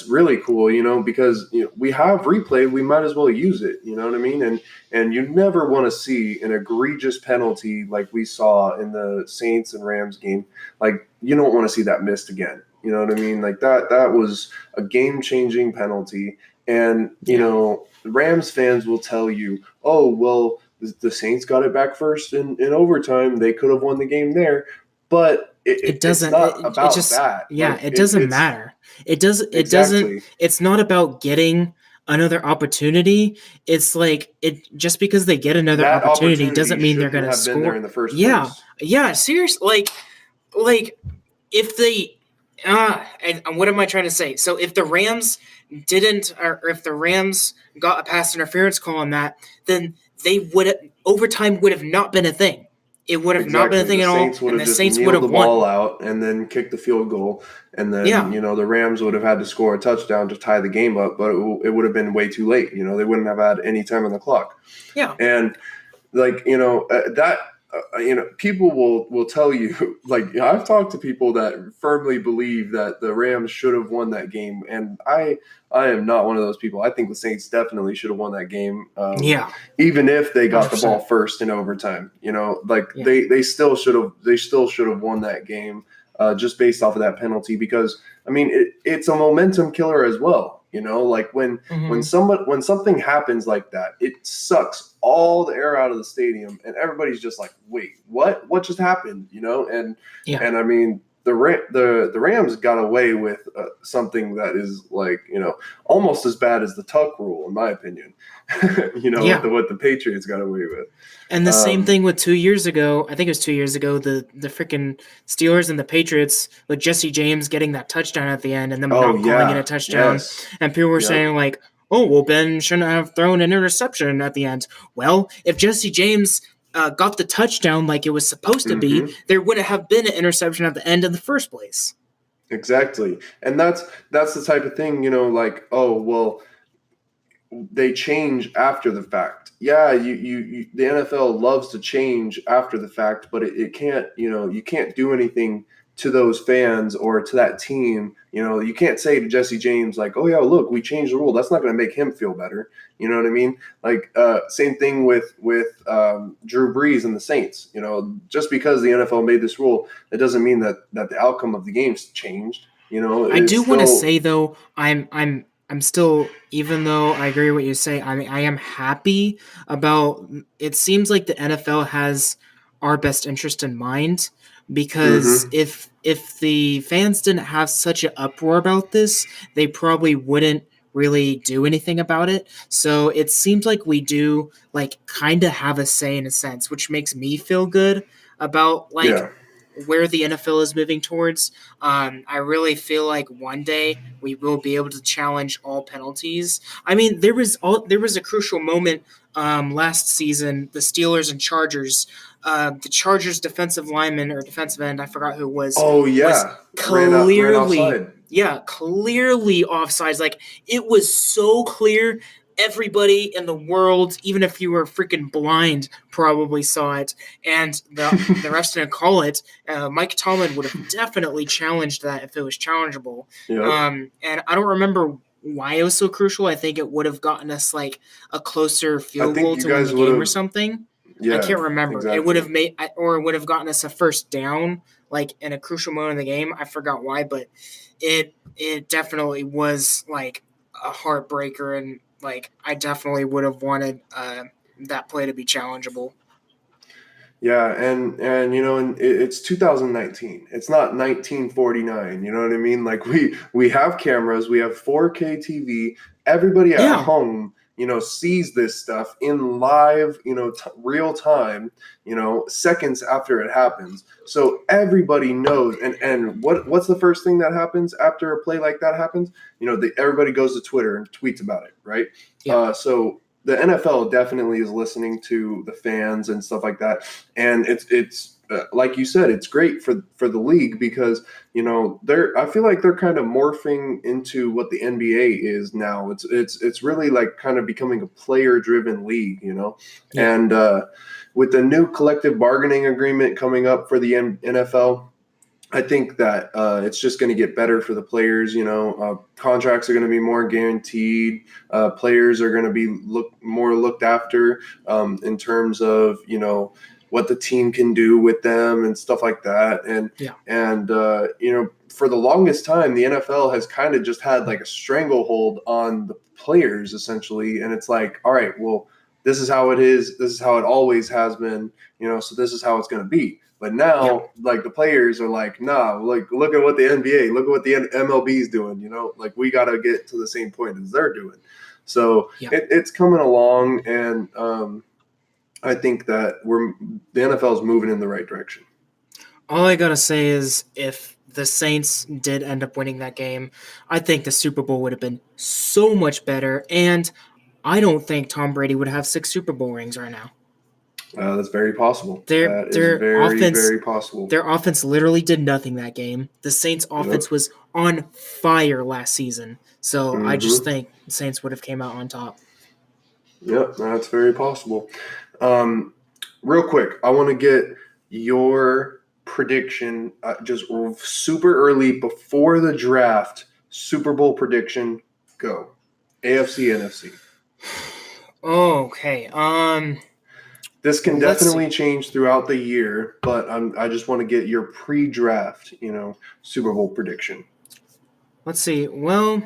really cool, because we have replay, we might as well use it. You know what I mean? And you never want to see an egregious penalty like we saw in the Saints and Rams game. Like, you don't want to see that missed again. You know what I mean? Like that was a game-changing penalty. And Rams fans will tell you, oh, well, the Saints got it back first in overtime. They could have won the game there, but it doesn't. It's not about that. Yeah, like, it doesn't matter. It doesn't. It exactly. doesn't. It's not about getting another opportunity. It's like just because they get another opportunity doesn't mean they're going to score. Been there in the first place. Yeah. Seriously, like if they. And what am I trying to say? So if the Rams didn't, or if the Rams got a pass interference call on that, then overtime would have not been a thing. It would have not been a thing at all, and the Saints would have the won. ball out and then kicked the field goal, and then the Rams would have had to score a touchdown to tie the game up, but it would have been way too late. They wouldn't have had any time on the clock. Yeah, and people will tell you, like, I've talked to people that firmly believe that the Rams should have won that game, and I am not one of those people. I think the Saints definitely should have won that game. Even if they got 100%. The ball first in overtime, they still should have won that game just based off of that penalty, because I mean it's a momentum killer as well. Like when something happens like that, it sucks all the air out of the stadium, and everybody's just like, wait, what just happened? And I mean, the Rams got away with something that is like, almost as bad as the tuck rule, in my opinion. What the Patriots got away with. And the same thing with 2 years ago. I think it was 2 years ago. The freaking Steelers and the Patriots with Jesse James getting that touchdown at the end, and then not calling it a touchdown. Yes. And people were saying like, "Oh, well, Ben shouldn't have thrown an interception at the end." Well, if Jesse James got the touchdown like it was supposed to be, there would have been an interception at the end in the first place. Exactly, and that's the type of thing, like, oh, well, they change after the fact. Yeah, you the NFL loves to change after the fact, but it can't, you can't do anything to those fans or to that team. You can't say to Jesse James like, oh yeah, look, we changed the rule. That's not going to make him feel better. You know what I mean? Like same thing with Drew Brees and the Saints. Just because the NFL made this rule, it doesn't mean that the outcome of the game's changed. I do want to say though, I'm still, even though I agree with what you say, I am happy about. It seems like the NFL has our best interest in mind, because if the fans didn't have such an uproar about this, they probably wouldn't really do anything about it. So it seems like we do like kind of have a say in a sense, which makes me feel good about like Yeah. where the NFL is moving towards. I really feel like one day we will be able to challenge all penalties. I mean, there was a crucial moment last season. The Steelers and Chargers. The Chargers defensive lineman or defensive end, I forgot who it Oh was yeah, ran clearly, offside. yeah, clearly offsides. Like it was so clear. Everybody in the world, even if you were freaking blind, probably saw it, and the refs didn't call it. Mike Tomlin would have definitely challenged that if it was challengeable. Yep. And I don't remember why it was so crucial. I think it would have gotten us like a closer I field think goal you to win guys the would game or have. something. I Yeah, can't remember. It would exactly. have made, or it would have gotten us a first down, like in a crucial moment in the game. I forgot why, but it definitely was like a heartbreaker, and like I definitely would have wanted that play to be challengeable. Yeah, and and it's 2019. It's not 1949. You know what I mean? Like we have cameras, we have 4K TV. Everybody at Yeah, home, sees this stuff in live, real time. Seconds after it happens. So everybody knows. And what's the first thing that happens after a play like that happens? Everybody goes to Twitter and tweets about it, right? yeah, So the NFL definitely is listening to the fans and stuff like that, and it's like you said, it's great for the league because I feel like they're kind of morphing into what the NBA is now. It's really like kind of becoming a player driven league, yeah, and with the new collective bargaining agreement coming up for the NFL. I think that it's just going to get better for the players. Contracts are going to be more guaranteed. Players are going to be more looked after in terms of what the team can do with them and stuff like that. yeah, And for the longest time, the NFL has kind of just had like a stranglehold on the players essentially, and it's like, all right, well, this is how it is. This is how it always has been. So this is how it's going to be. But yeah, now, like the players are like, nah, like look at what the NBA, look at what the MLB is doing. Like we got to get to the same point as they're doing. So yeah. it's coming along, and I think that the NFL is moving in the right direction. All I gotta say is if the Saints did end up winning that game, I think the Super Bowl would have been so much better, and I don't think Tom Brady would have 6 Super Bowl rings right now. That's very possible. Their That is their very, offense very possible. their offense literally did nothing that game. The Saints Yep. offense was on fire last season. So I just Mm-hmm. think the Saints would have came out on top. Yep, that's very possible. Real quick, I want to get your prediction, just super early before the draft. Super Bowl prediction, go. AFC, NFC. Okay. This can Let's see. definitely change throughout the year, but I just want to get your pre-draft, Super Bowl prediction. Let's see. Well,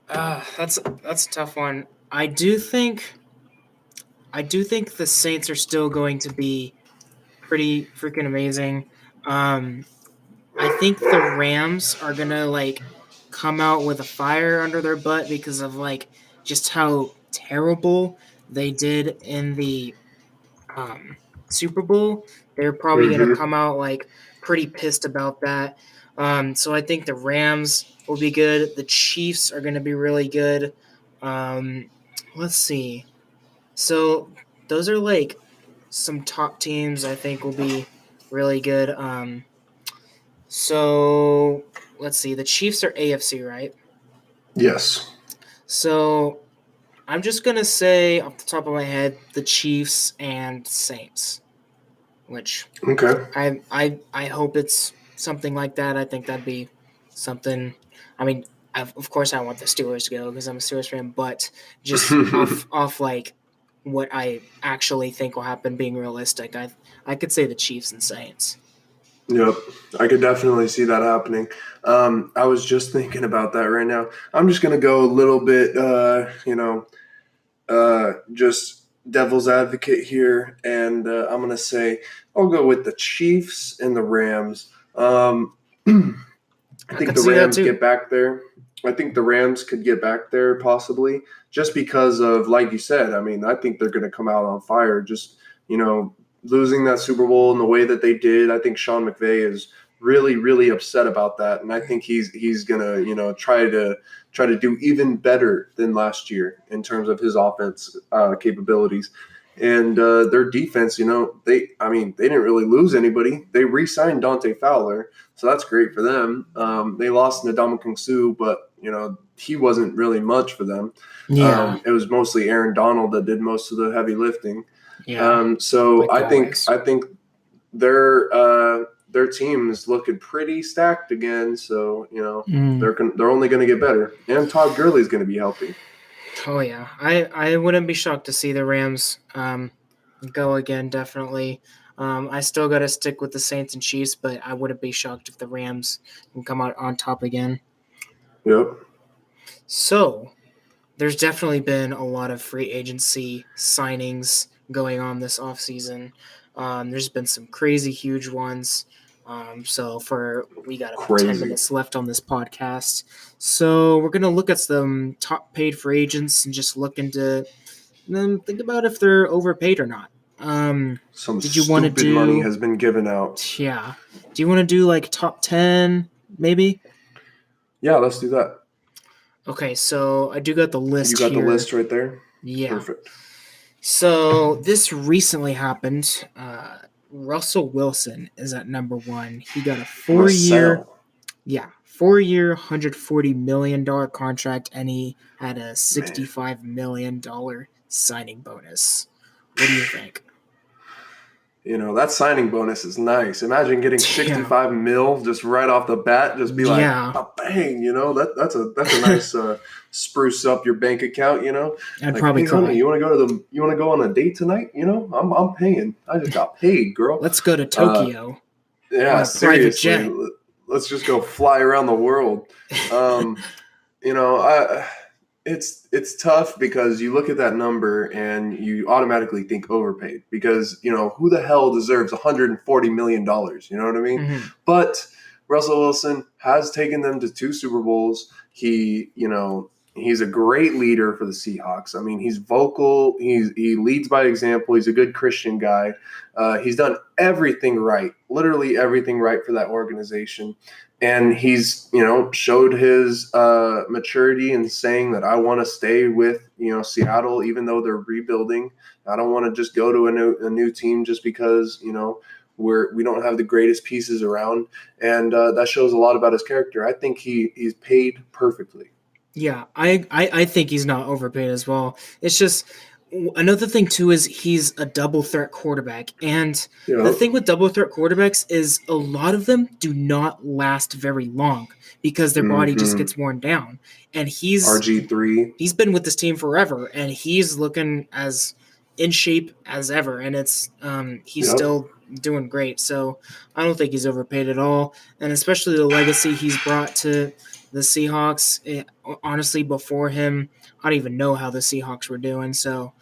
that's a tough one. I do think the Saints are still going to be pretty freaking amazing. Um, I think the Rams are gonna like come out with a fire under their butt because of like just how terrible they did in the um, Super Bowl. They're probably gonna Mm-hmm. come out like pretty pissed about that. So I think the Rams will be good. The Chiefs are gonna be really good. Um, let's see. So those are like some top teams I think will be really good. So let's see. The Chiefs are AFC, right? Yes. So I'm just gonna say off the top of my head the Chiefs and Saints, which Okay. I hope it's something like that. I think that'd be something. I mean, of course I want the Steelers to go because I'm a Steelers fan, but just off like what I actually think will happen, being realistic, I could say the Chiefs and Saints. Yep, I could definitely see that happening. I was just thinking about that right now. I'm just gonna go a little bit, just devil's advocate here, and I'm gonna say I'll go with the Chiefs and the Rams. I I think could the see that Rams too. get back there. I think the Rams could get back there possibly just because of, like you said, I mean, I think they're going to come out on fire. Just, losing that Super Bowl in the way that they did. I think Sean McVay is really, really upset about that. And I think he's going to, try to do even better than last year in terms of his offense capabilities. And their defense, they didn't really lose anybody. They re-signed Dante Fowler, so that's great for them. They lost Ndamukong Suh, but he wasn't really much for them. Yeah. It was mostly Aaron Donald that did most of the heavy lifting. Yeah. So Like I think always. their team is looking pretty stacked again. So Mm. they're only going to get better, and Todd Gurley is going to be healthy. Oh yeah, I wouldn't be shocked to see the Rams go again. Definitely, I still got to stick with the Saints and Chiefs, but I wouldn't be shocked if the Rams can come out on top again. Yep. So there's definitely been a lot of free agency signings going on this offseason. There's been some crazy huge ones. We got about 10 Crazy. minutes left on this podcast. So we're going to look at some top paid free agents and just look into them, think about if they're overpaid or not. Some Did you want to stupid do money has been given out. Yeah. Do you want to do like top 10 maybe? Yeah, let's do that. Okay, so I do got the list You got here. the list right there? Yeah. Perfect. So this recently happened. Russell Wilson is at number 1. He got a 4-year, $140 million contract, and he had a $65 million signing bonus. What do you think? That signing bonus is nice. Imagine getting 65 mil just right off the bat. Just be like, bang, that's a nice spruce up your bank account. I'd like, probably hey, cry. honey, you want to go on a date tonight? I'm paying. I just got paid, girl. Let's go to Tokyo. Yeah, seriously. Let's just go fly around the world. It's tough because you look at that number and you automatically think overpaid because, who the hell deserves $140 million? You know what I mean? Mm-hmm. But Russell Wilson has taken them to 2 Super Bowls. He's a great leader for the Seahawks. I mean, he's vocal. He leads by example. He's a good Christian guy. He's done everything right, literally everything right for that organization. And he's, showed his maturity in saying that I want to stay with, Seattle, even though they're rebuilding. I don't want to just go to a new team just because, we don't have the greatest pieces around. And that shows a lot about his character. I think he's paid perfectly. Yeah, I think he's not overpaid as well. It's just another thing too is he's a double threat quarterback, and the thing with double threat quarterbacks is a lot of them do not last very long because their body just gets worn down. And he's RG3. He's been with this team forever, and he's looking as in shape as ever, and it's he's still doing great. So I don't think he's overpaid at all, and especially the legacy he's brought to the Seahawks. Honestly, before him, I don't even know how the Seahawks were doing. So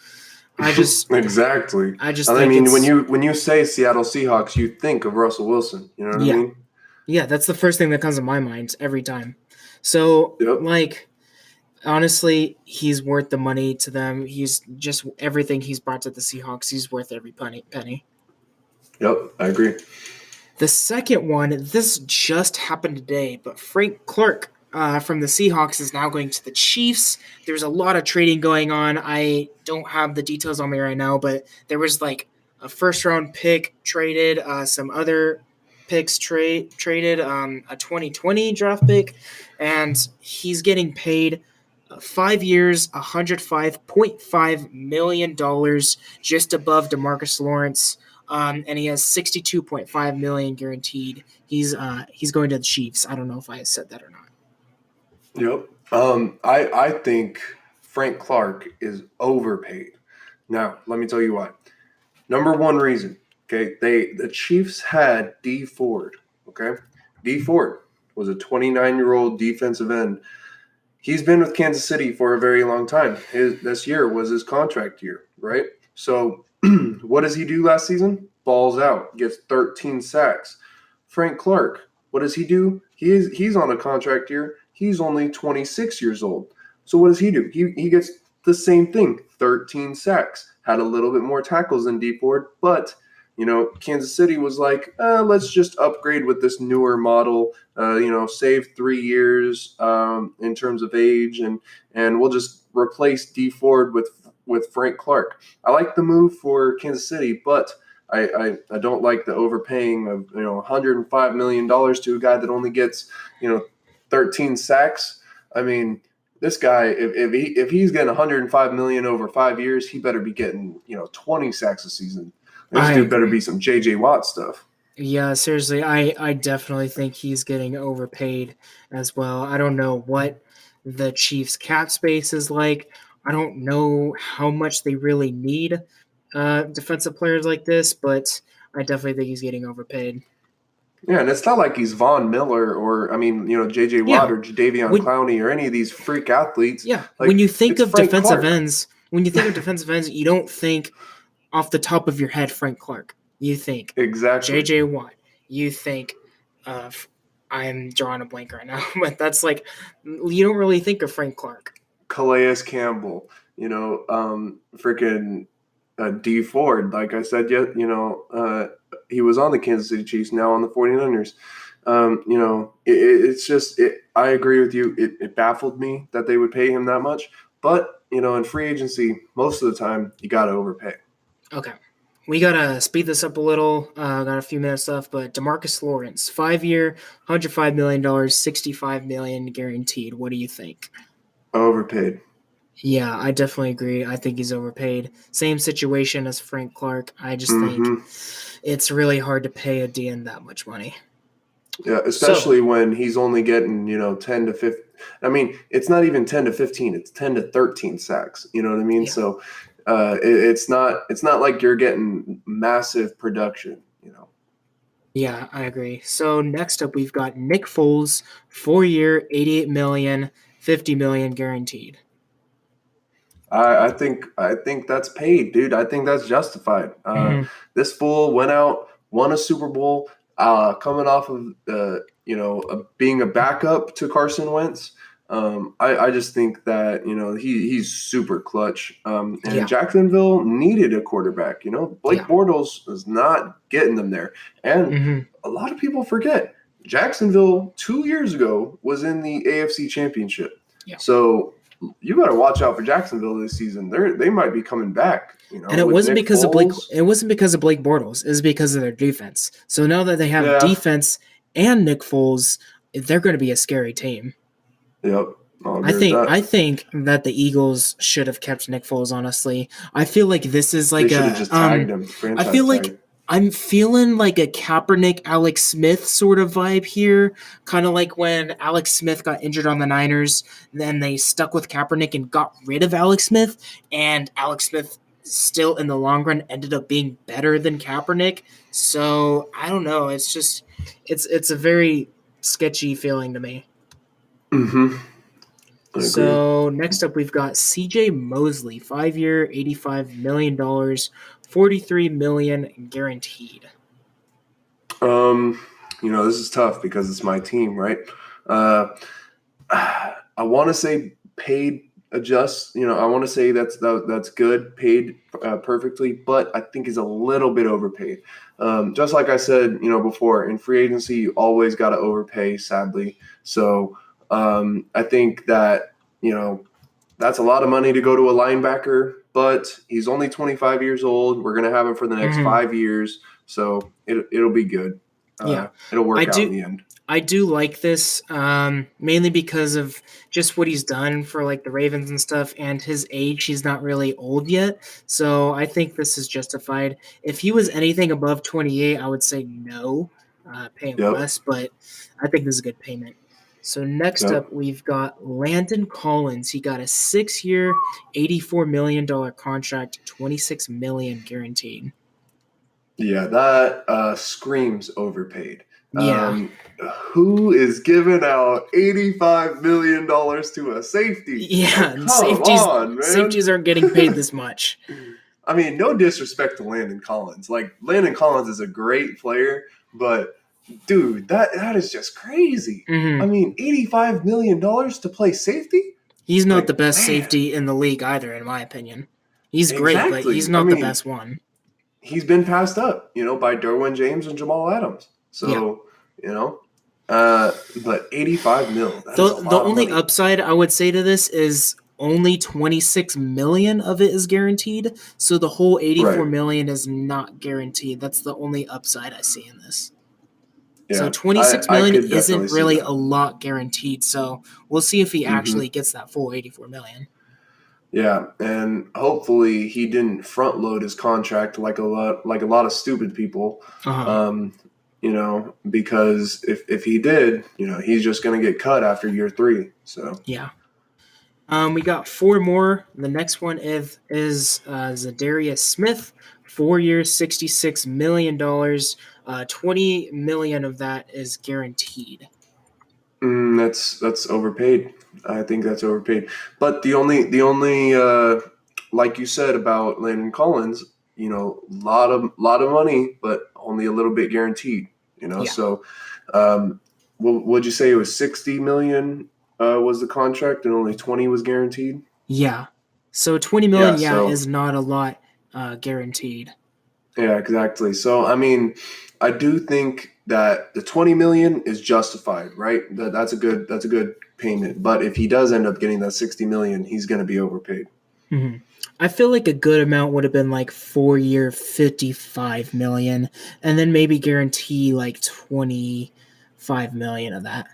I just exactly. When you say Seattle Seahawks, you think of Russell Wilson. You know what I mean? Yeah, that's the first thing that comes to my mind every time. So honestly, he's worth the money to them. He's just everything he's brought to the Seahawks. He's worth every penny. Yep, I agree. The second one, this just happened today, but Frank Clark from the Seahawks is now going to the Chiefs. There's a lot of trading going on. I don't have the details on me right now, but there was like a first-round pick traded, some other picks traded, a 2020 draft pick, and he's getting paid 5 years, $105.5 million, just above DeMarcus Lawrence. And he has $62.5 million guaranteed. He's going to the Chiefs. I don't know if I said that or not. Yep. I think Frank Clark is overpaid. Now, let me tell you why. Number one reason, okay, the Chiefs had Dee Ford, okay? Dee Ford was a 29-year-old defensive end. He's been with Kansas City for a very long time. This year was his contract year, right? So what does he do last season? Balls out, gets 13 sacks. Frank Clark, what does he do? He's on a contract year. He's only 26 years old. So what does he do? He gets the same thing, 13 sacks, had a little bit more tackles than Dee Ford, but Kansas City was like, let's just upgrade with this newer model, save 3 years in terms of age, and we'll just replace Dee Ford with Frank Clark. I like the move for Kansas City, but I don't like the overpaying of $105 million to a guy that only gets 13 sacks. I mean, this guy, if he's getting $105 million over 5 years, he better be getting 20 sacks a season. This dude better be some J.J. Watt stuff. Yeah, seriously, I definitely think he's getting overpaid as well. I don't know what the Chiefs' cap space is like. I don't know how much they really need defensive players like this, but I definitely think he's getting overpaid. Yeah, and it's not like he's Von Miller or, J.J. Watt or Jadeveon Clowney or any of these freak athletes. Yeah, like, when you think of defensive Clark. ends, you don't think off the top of your head Frank Clark. You think exactly J.J. Watt. You think I'm drawing a blank right now, but that's like you don't really think of Frank Clark. Calais Campbell, freaking Dee Ford. Like I said, he was on the Kansas City Chiefs, now on the 49ers. It's just I agree with you. It baffled me that they would pay him that much. But, in free agency, most of the time, you got to overpay. Okay. We got to speed this up a little. Got a few minutes left, but DeMarcus Lawrence, 5-year, $105 million, $65 million guaranteed. What do you think? Overpaid. Yeah, I definitely agree. I think he's overpaid. Same situation as Frank Clark. I just think it's really hard to pay a DN that much money. Yeah, especially when he's only getting, 10 to 15. I mean, it's not even 10 to 15. It's 10 to 13 sacks. You know what I mean? Yeah. So it's not like you're getting massive production, Yeah, I agree. So next up, we've got Nick Foles, 4-year, $88 million, $50 million guaranteed. I think that's paid, dude. I think that's justified. This fool went out, won a Super Bowl, coming off of being a backup to Carson Wentz. I just think that he's super clutch. Jacksonville needed a quarterback. Blake Bortles is not getting them there, and a lot of people forget Jacksonville 2 years ago was in the AFC Championship. Yeah. So you got to watch out for Jacksonville this season. They might be coming back. And it wasn't because of Blake. It wasn't because of Blake Bortles. It was because of their defense. So now that they have defense and Nick Foles, they're going to be a scary team. Yep. I think that the Eagles should have kept Nick Foles. Honestly, I feel like this is like they should have just tagged him. I feel like I'm feeling like a Kaepernick, Alex Smith sort of vibe here. Kind of like when Alex Smith got injured on the Niners, then they stuck with Kaepernick and got rid of Alex Smith, and Alex Smith still in the long run ended up being better than Kaepernick. So I don't know. It's just it's a very sketchy feeling to me. So next up, we've got C.J. Mosley, 5-year, $85 million, $43 million guaranteed. This is tough because it's my team, right? I want to say paid adjust. I want to say that's good, paid perfectly, but I think he's a little bit overpaid. Just like I said, before, in free agency, you always got to overpay, sadly. So I think that, that's a lot of money to go to a linebacker, but he's only 25 years old. We're going to have him for the next 5 years. So it'll be good. It'll work out in the end. I do like this mainly because of just what he's done for like the Ravens and stuff, and his age. He's not really old yet. So I think this is justified. If he was anything above 28, I would say no, pay him less, but I think this is a good payment. So next up, we've got Landon Collins. He got a 6-year, $84 million contract, $26 million guaranteed. Yeah, that screams overpaid. Yeah. Who is giving out $85 million to a safety? Yeah, safeties aren't getting paid this much. I mean, no disrespect to Landon Collins. Like, Landon Collins is a great player, but dude, that is just crazy. Mm-hmm. I mean, $85 million to play safety? He's not Like, the best man, safety in the league either, in my opinion. He's great, but he's exactly. I not the mean, best one. he's been passed up, by Derwin James and Jamal Adams. Yeah. So, but 85 mil, that is a The lot of only money. upside I would say to this is only 26 million of it is guaranteed, so the whole 84 Right. million is not guaranteed. That's the only upside I see in this. So Yeah, 26 I million could definitely isn't see really that. a lot guaranteed, so we'll see if he Mm-hmm. actually gets that full 84 million. Yeah, and hopefully he didn't front load his contract like a lot of stupid people. Uh-huh. Because if he did, he's just going to get cut after year 3. So Yeah. We got 4 more. The next one is Zadarius Smith, 4 years, $66 million. 20 million of that is guaranteed. that's overpaid. I think that's overpaid. But the only like you said about Landon Collins, lot of money, but only a little bit guaranteed. Yeah. So would you say it was 60 million was the contract and only 20 was guaranteed? Yeah. So 20 million, Yeah. So is not a lot guaranteed. yeah, exactly. So I mean, I do think that the 20 million is justified, right? That's a good payment. But if he does end up getting that 60 million, he's going to be overpaid. Mm-hmm. I feel like a good amount would have been like 4 year, 55 million, and then maybe guarantee like 25 million of that.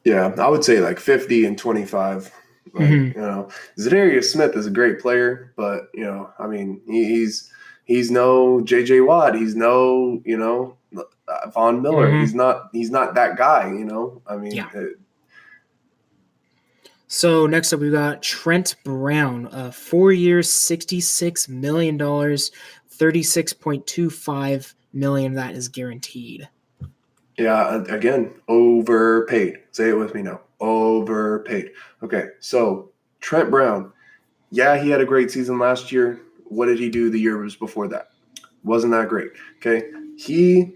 Yeah, I would say like 50 and 25. Like, Zadarius Smith is a great player, but I mean, he's no JJ Watt, he's no, Von Miller. Mm-hmm. He's not that guy, I mean, Yeah. So next up, we got Trent Brown, 4 years, $66 million, 36.25 million of that is guaranteed. Yeah, again, overpaid. Say it with me now. Overpaid. Okay, so Trent Brown, yeah, he had a great season last year. What did he do the years before that? Wasn't that great. Okay, he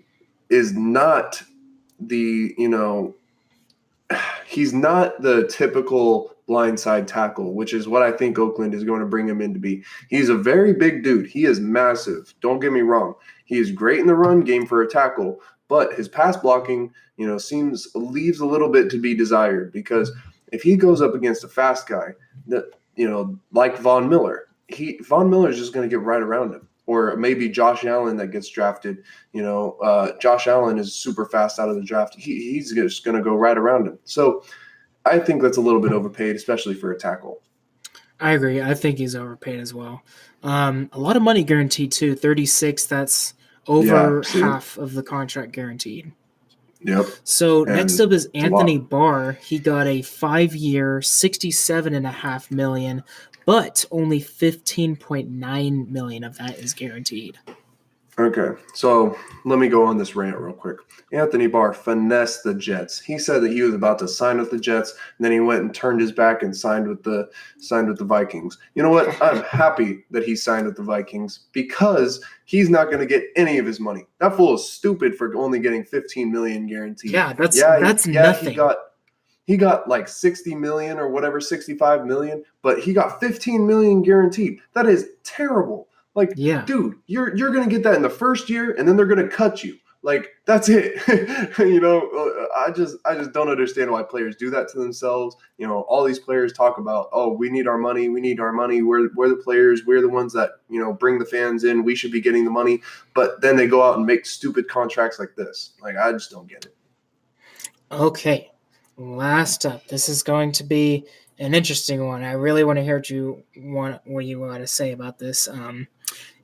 is not the, he's not the typical blindside tackle, which is what I think Oakland is going to bring him in to be. He's a very big dude. He is massive. Don't get me wrong. He is great in the run game for a tackle, but his pass blocking, leaves a little bit to be desired, because if he goes up against a fast guy that, like Von Miller is just going to get right around him. Or maybe Josh Allen that gets drafted. Josh Allen is super fast out of the draft. He's just going to go right around him. So I think that's a little bit overpaid, especially for a tackle. I agree. I think he's overpaid as well. A lot of money guaranteed too. 36. That's over half of the contract guaranteed. Yep. So next up is Anthony Barr. He got a 5 year, $67.5 million, but only 15.9 million of that is guaranteed. Okay, so let me go on this rant real quick. Anthony Barr finessed the Jets. He said that he was about to sign with the Jets, and then he went and turned his back and signed with the Vikings. You know what? I'm happy that he signed with the Vikings, because he's not going to get any of his money. That fool is stupid for only getting 15 million guaranteed. Yeah, that's nothing. He got like 60 million or whatever, 65 million, but he got 15 million guaranteed. That is terrible. Like, yeah. Dude, you're going to get that in the first year, and then they're going to cut you. Like, that's it. I just don't understand why players do that to themselves. All these players talk about, oh, we need our money. We're the players. We're the ones that, bring the fans in. We should be getting the money. But then they go out and make stupid contracts like this. Like, I just don't get it. Okay. Last up, this is going to be an interesting one. I really want to hear what you want to say about this.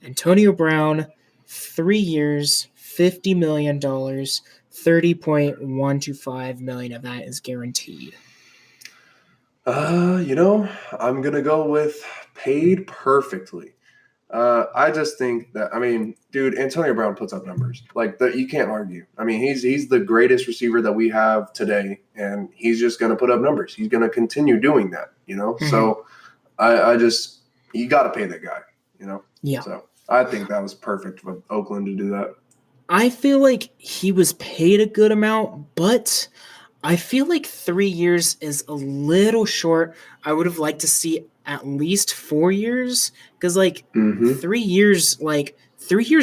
Antonio Brown, 3 years, $50 million, 30.125 million of that is guaranteed. I'm gonna go with paid perfectly. I just think that, dude, Antonio Brown puts up numbers like that. You can't argue. He's the greatest receiver that we have today, and he's just going to put up numbers. He's going to continue doing that, Mm-hmm. So you got to pay that guy, Yeah. So I think that was perfect for Oakland to do that. I feel like he was paid a good amount, but I feel like 3 years is a little short. I would have liked to see at least 4 years because, like, Mm-hmm. 3 years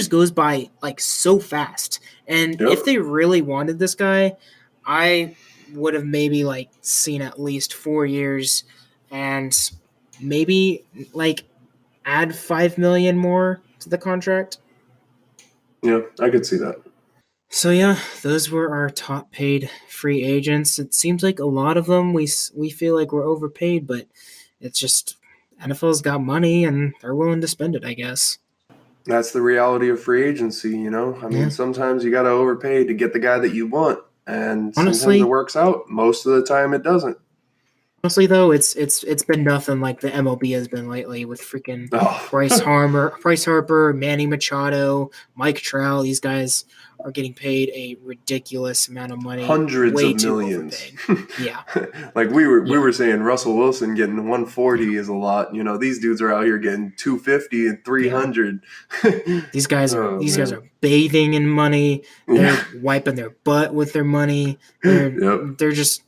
goes by like so fast. And Yep. if they really wanted this guy, I would have maybe like seen at least 4 years and maybe like add 5 million more to the contract. Yeah, I could see that. So yeah, those were our top paid free agents. It seems like a lot of them we feel like we're overpaid, but it's just NFL's got money and they're willing to spend it, I guess. That's the reality of free agency, you know? I mean, Yeah. sometimes you got to overpay to get the guy that you want, and sometimes it Honestly, works out. Most of the time, it doesn't. honestly though, it's been nothing like the MLB has been lately with freaking Oh, Bryce Harper, Manny Machado, Mike Trout. These guys are getting paid a ridiculous amount of money, hundreds way of too millions. overpaid. Yeah. Like we Yeah. were saying, Russell Wilson getting 140 is a lot. You know, these dudes are out here getting 250 and Yeah. 300. These guys Oh are man. bathing in money. Yeah. They're wiping their butt with their money. Yep. They're just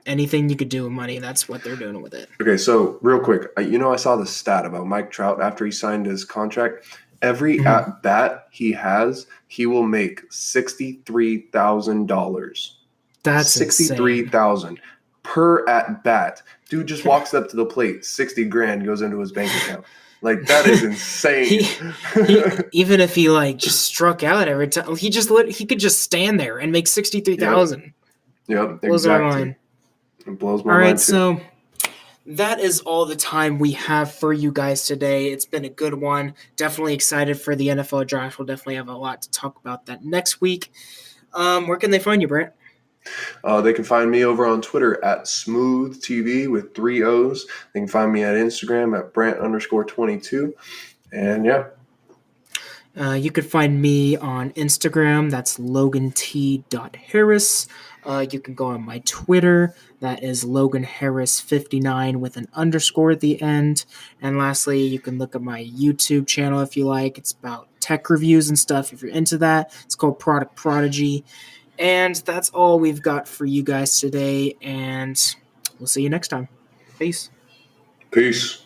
anything you could do with money. That's what they're doing with it. Okay, so real quick, I saw the stat about Mike Trout after he signed his contract. Every Mhm. at bat he has, he will make $63,000. That's 63,000 per at bat. Dude just walks up to the plate, 60 grand goes into his bank account. Like that is insane. Even if he like just struck out every time, he could just stand there and make 63,000. Yep, Blows my exactly. mind. It blows my All right, mind too. so that is all the time we have for you guys today. It's been a good one. Definitely excited for the NFL draft. We'll definitely have a lot to talk about that next week. Where can they find you, Brent? They can find me over on Twitter at SmoothTV with 3 O's. They can find me at Instagram at Brandt_22. And yeah. You could find me on Instagram. That's LoganT.Harris. You can go on my Twitter. That is LoganHarris59 with an underscore at the end. And lastly, you can look at my YouTube channel if you like. It's about tech reviews and stuff if you're into that. It's called Product Prodigy. And that's all we've got for you guys today. And we'll see you next time. Peace. Peace.